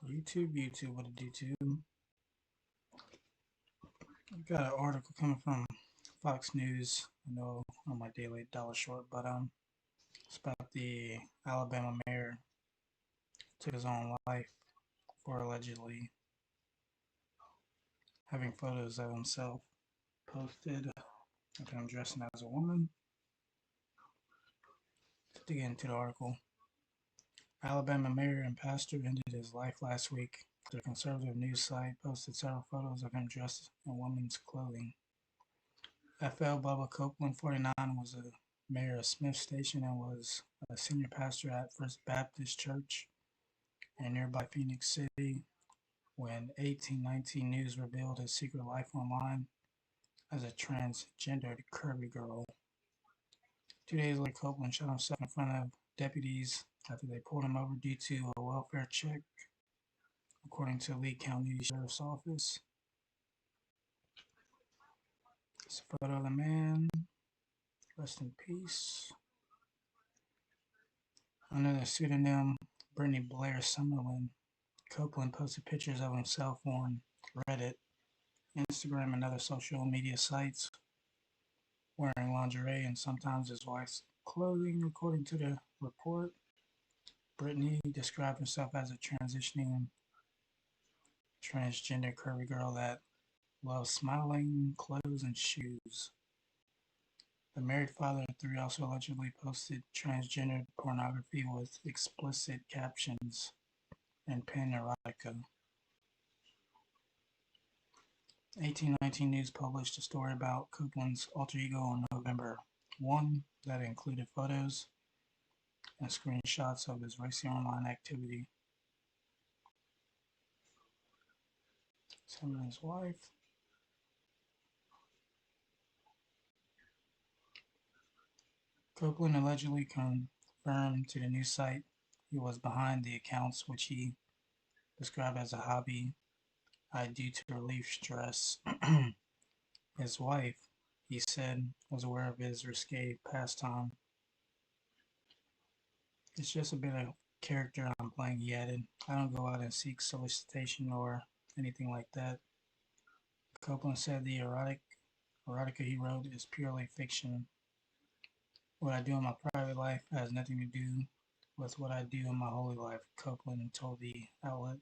YouTube, what it do too? I got an article coming from Fox News. I know on my daily dollar short, but it's about the Alabama mayor took his own life for allegedly having photos of himself posted of him dressing as a woman. To get into the article, Alabama mayor and pastor ended his life last week after a conservative news site posted several photos of him dressed in women's clothing. FL Bubba Copeland, 49, was a mayor of Smith Station and was a senior pastor at First Baptist Church in nearby Phoenix City when 1819 News revealed his secret life online as a transgendered curvy girl. 2 days later, Copeland shot himself in front of deputies after they pulled him over due to a welfare check, according to Lee County Sheriff's Office. It's a photo of the man. Rest in peace. Under the pseudonym Brittany Blair Summerlin, Copeland posted pictures of himself on Reddit, Instagram, and other social media sites, wearing lingerie and sometimes his wife's clothing, according to the report. Brittany described herself as a transitioning transgender curvy girl that loves smiling, clothes, and shoes. The married father of three also allegedly posted transgender pornography with explicit captions and pen erotica. 1819 News published a story about Copeland's alter ego on November 1 that included photos and screenshots of his racing online activity. Him and his wife. Copeland allegedly confirmed to the news site he was behind the accounts, which he described as a hobby I do to relieve stress. His wife, he said, was aware of his risque pastime. It's just a bit of character I'm playing, he added. I don't go out and seek solicitation or anything like that. Copeland said the erotica he wrote is purely fiction. What I do in my private life has nothing to do with what I do in my holy life, Copeland told the outlet.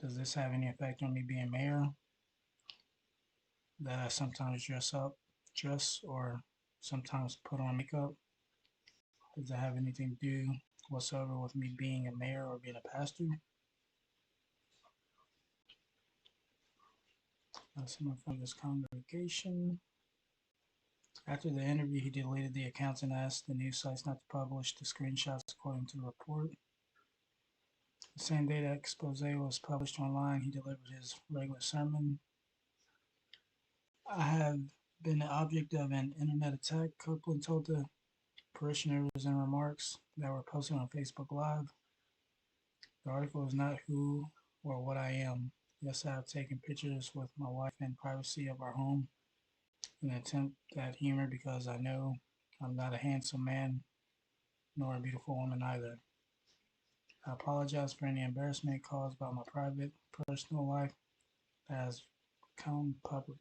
Does this have any effect on me being mayor? That I sometimes dress, or sometimes put on makeup? Does that have anything to do whatsoever with me being a mayor or being a pastor? Someone from this congregation. After the interview, he deleted the accounts and asked the news sites not to publish the screenshots, according to the report. The same day that expose was published online, he delivered his regular sermon. I have been the object of an internet attack, Copeland told the parishioners in remarks that were posted on Facebook Live. The article is not who or what I am. Yes, I have taken pictures with my wife in privacy of our home in an attempt at humor because I know I'm not a handsome man nor a beautiful woman either. I apologize for any embarrassment caused by my private, personal life that has become public.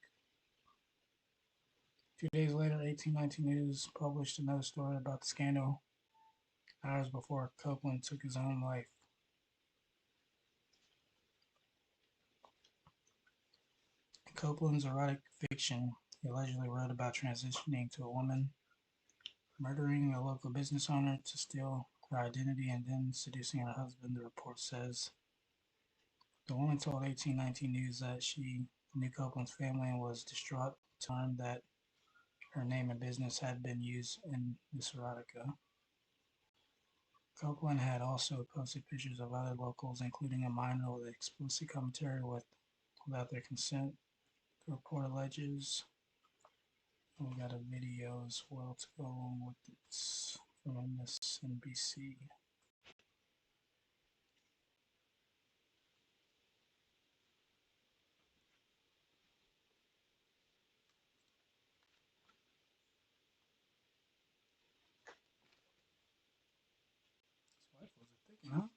2 days later, 1819 News published another story about the scandal hours before Copeland took his own life. Copeland's erotic fiction, he allegedly wrote about transitioning to a woman, murdering a local business owner to steal her identity, and then seducing her husband, the report says. The woman told 1819 News that she knew Copeland's family and was distraught to learn that her name and business had been used in this erotica. Copeland had also posted pictures of other locals, including a minor with explicit commentary without their consent. The report alleges. We got a video as well to go along with it from MSNBC. His wife was a thick, huh?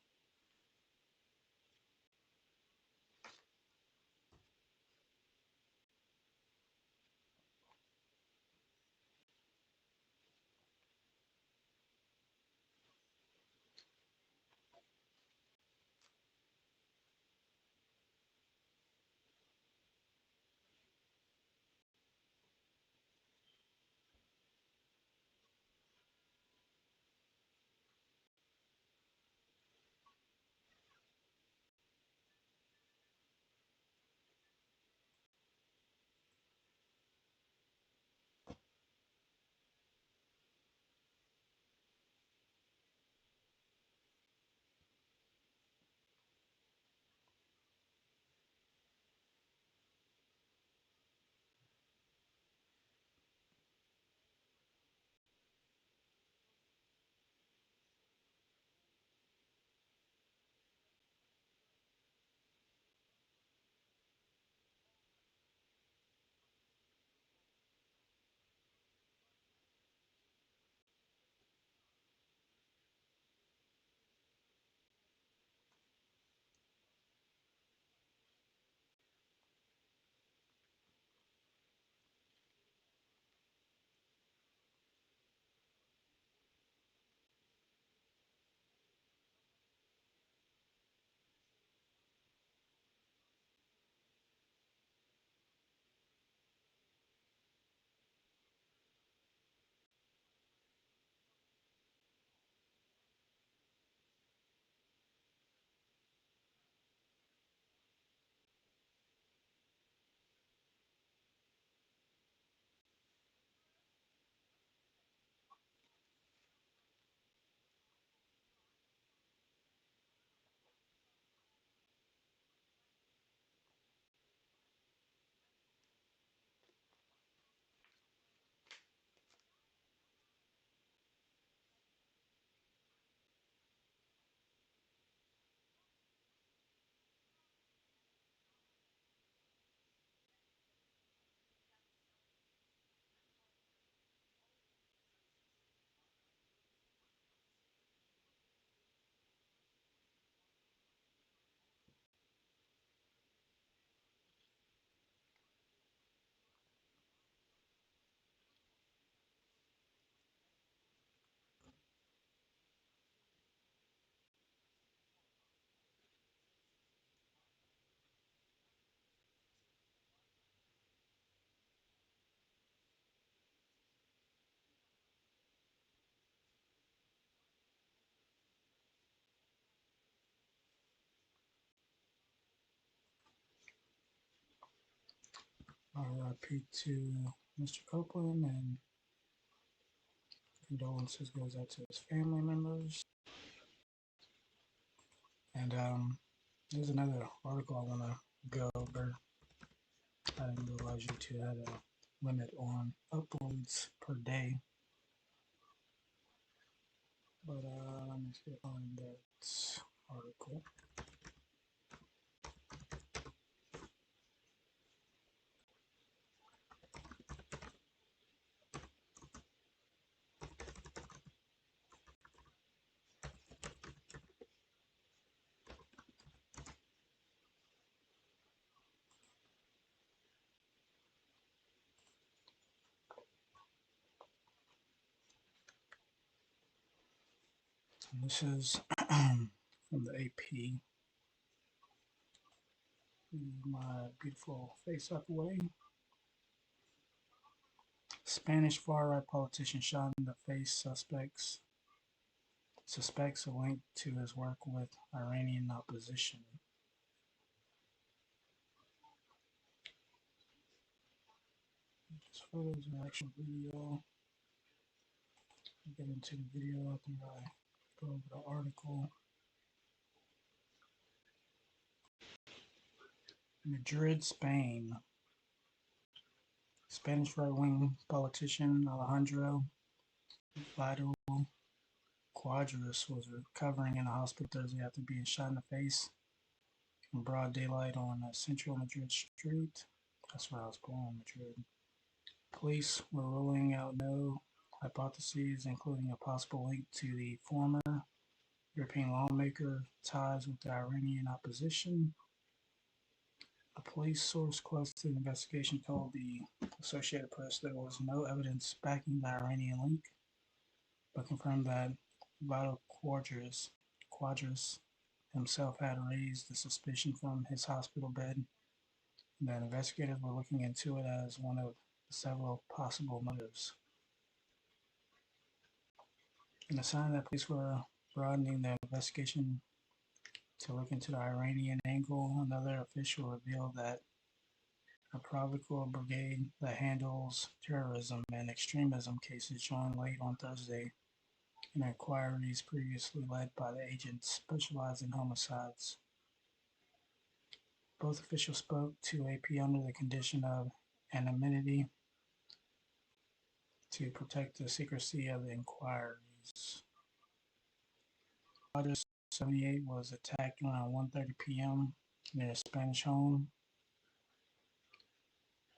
RIP to Mr. Copeland, and condolences goes out to his family members. And there's another article I want to go over. I didn't realize YouTube had a limit on uploads per day. But let me see if I find that article. And this is from the AP. Move my beautiful face out the way. Spanish far-right politician shot in the face. Suspects a link to his work with Iranian opposition. Just photos and actual video. I'll get into the video after I go over the article. Madrid, Spain. Spanish right-wing politician Alejandro Vidal Quadras was recovering in a hospital Thursday after being shot in the face in broad daylight on a central Madrid street. That's where I was born, Madrid. Police were ruling out no hypotheses, including a possible link to the former European lawmaker ties with the Iranian opposition. A police source close to the investigation told the Associated Press there was no evidence backing the Iranian link, but confirmed that Vidal Quadras himself had raised the suspicion from his hospital bed, and that investigators were looking into it as one of several possible motives. In a sign that police were broadening the investigation to look into the Iranian angle, another official revealed that a Provincial brigade that handles terrorism and extremism cases joined late on Thursday in inquiries previously led by the agents specialized in homicides. Both officials spoke to AP under the condition of anonymity to protect the secrecy of the inquiries. Quadras, 78, was attacked around 1:30 p.m. near a Spanish home,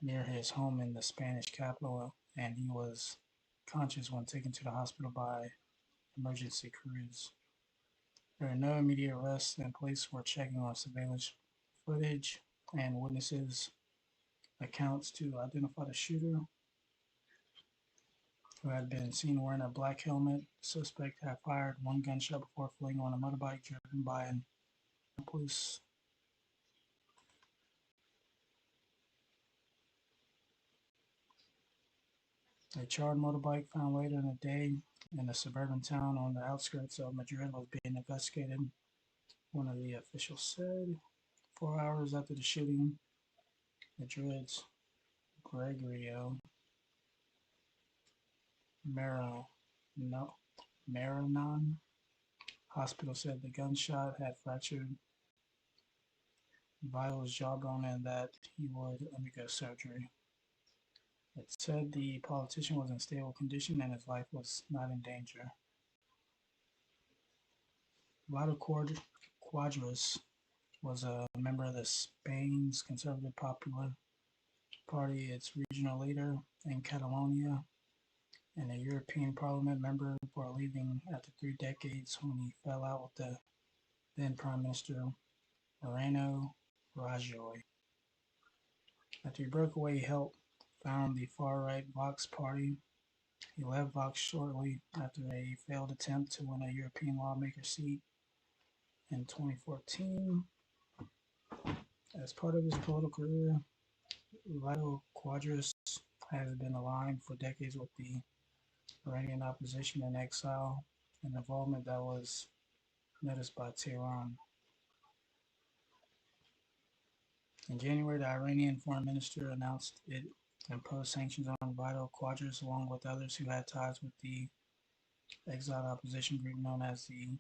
near his home in the Spanish capital, and he was conscious when taken to the hospital by emergency crews. There were no immediate arrests, and police were checking on surveillance footage and witnesses' accounts to identify the shooter, who had been seen wearing a black helmet. The suspect had fired one gunshot before fleeing on a motorbike driven by an police. A charred motorbike found later in the day in a suburban town on the outskirts of Madrid was being investigated, one of the officials said. 4 hours after the shooting, Madrid's Gregorio Maranon hospital said the gunshot had fractured Vidal's jawbone and that he would undergo surgery. It said the politician was in stable condition and his life was not in danger. Vidal Quadras was a member of the Spain's Conservative Popular Party, its regional leader in Catalonia, and a European Parliament member before leaving after 3 decades when he fell out with the then Prime Minister Mariano Rajoy. After he broke away, he helped found the far-right Vox party. He left Vox shortly after a failed attempt to win a European lawmaker seat in 2014. As part of his political career, Vidal Quadras has been aligned for decades with the Iranian opposition in exile, an involvement that was noticed by Tehran. In January, the Iranian foreign minister announced it imposed sanctions on Vital Quadras along with others who had ties with the exiled opposition group known as the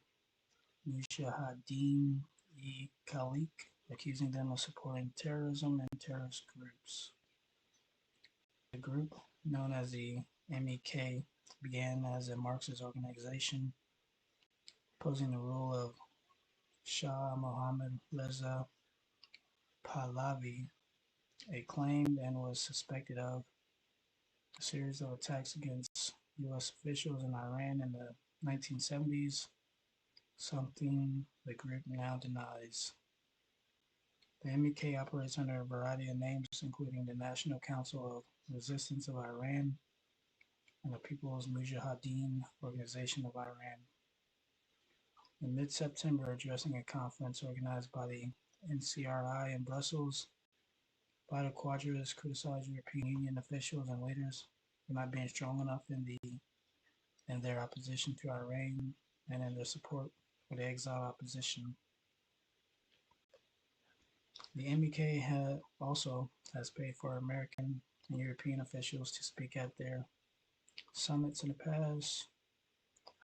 Mujahideen-e-Khalq, accusing them of supporting terrorism and terrorist groups. The group, known as the MEK, began as a Marxist organization opposing the rule of Shah Mohammad Reza Pahlavi, acclaimed and was suspected of a series of attacks against U.S. officials in Iran in the 1970s, something the group now denies. The MEK operates under a variety of names, including the National Council of Resistance of Iran and the People's Mujahideen Organization of Iran. In mid-September, addressing a conference organized by the NCRI in Brussels, Vital Quadras criticized European Union officials and leaders for not being strong enough in their opposition to Iran and in their support for the exiled opposition. The MEK also has paid for American and European officials to speak at their summits in the past.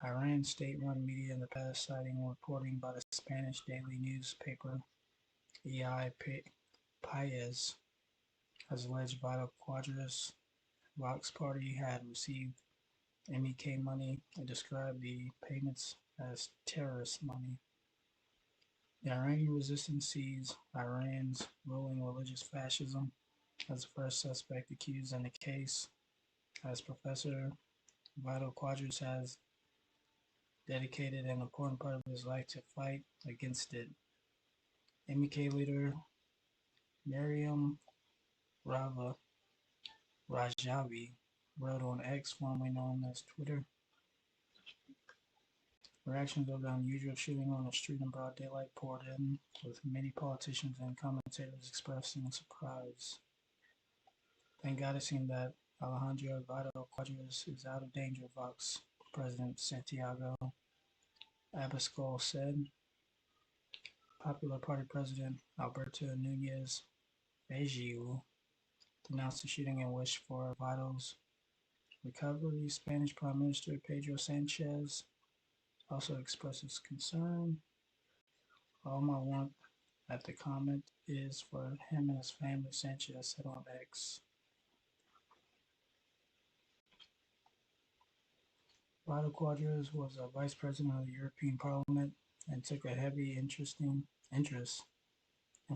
Iran state-run media in the past, citing reporting by the Spanish daily newspaper El País, has alleged Vital Quadras Vox Party had received MEK money and described the payments as terrorist money. The Iranian resistance sees Iran's ruling religious fascism as the first suspect accused in the case, as Professor Vital Quadras has dedicated an important part of his life to fight against it. MEK leader Maryam Rava Rajavi wrote on X, formerly known as Twitter, reactions of the unusual shooting on the street in broad daylight poured in, with many politicians and commentators expressing surprise. Thank God it seemed that Alejandro Vital Quadras is out of danger, Vox President Santiago Abascal said. Popular Party President Alberto Núñez Feijóo denounced the shooting and wished for Vital's recovery. Spanish Prime Minister Pedro Sanchez also expresses concern. All my warmth at the comment is for him and his family, Sanchez said on X. Vital Quadras was a vice president of the European Parliament and took a heavy interest in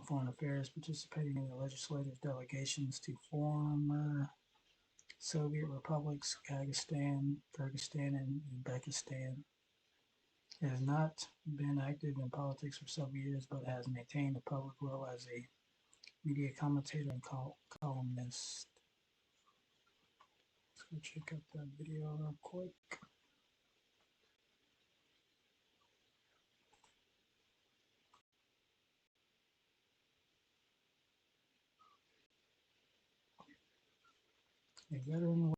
foreign affairs, participating in the legislative delegations to former Soviet republics Kyrgyzstan, and Uzbekistan. He has not been active in politics for several years, but has maintained a public role as a media commentator and columnist. Let's go check out that video real quick. A veteran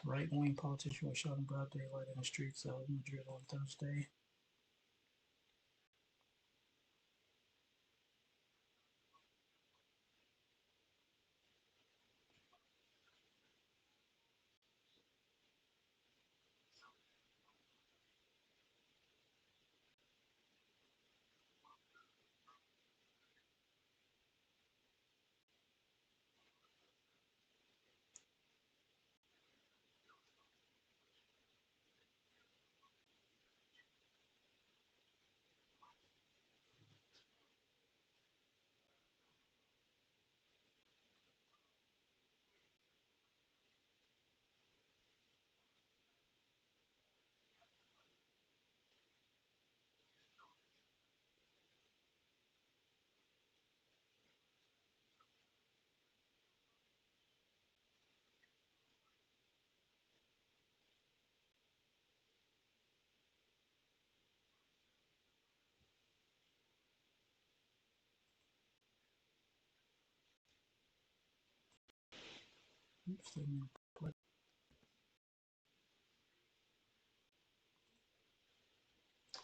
right-wing politician was shot in broad daylight in the streets of Madrid on Thursday.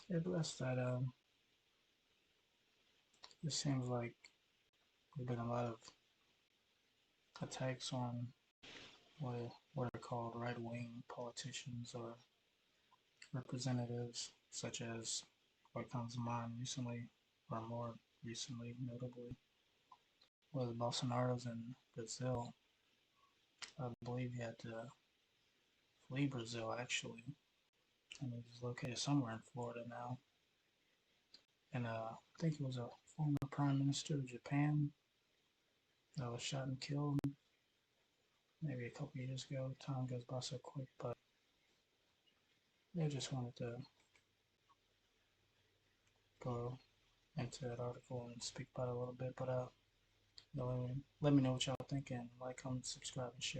Yeah, but that's that. It seems like There's been a lot of attacks on what are called right-wing politicians or representatives, such as what comes to mind recently, or more recently, notably, was Bolsonaro's in Brazil. I believe he had to flee Brazil, actually, and he's located somewhere in Florida now. And I think it was a former prime minister of Japan that was shot and killed maybe a couple years ago. Time goes by so quick, but I just wanted to go into that article and speak about it a little bit. But let me know what y'all think, and like, comment, subscribe, and share.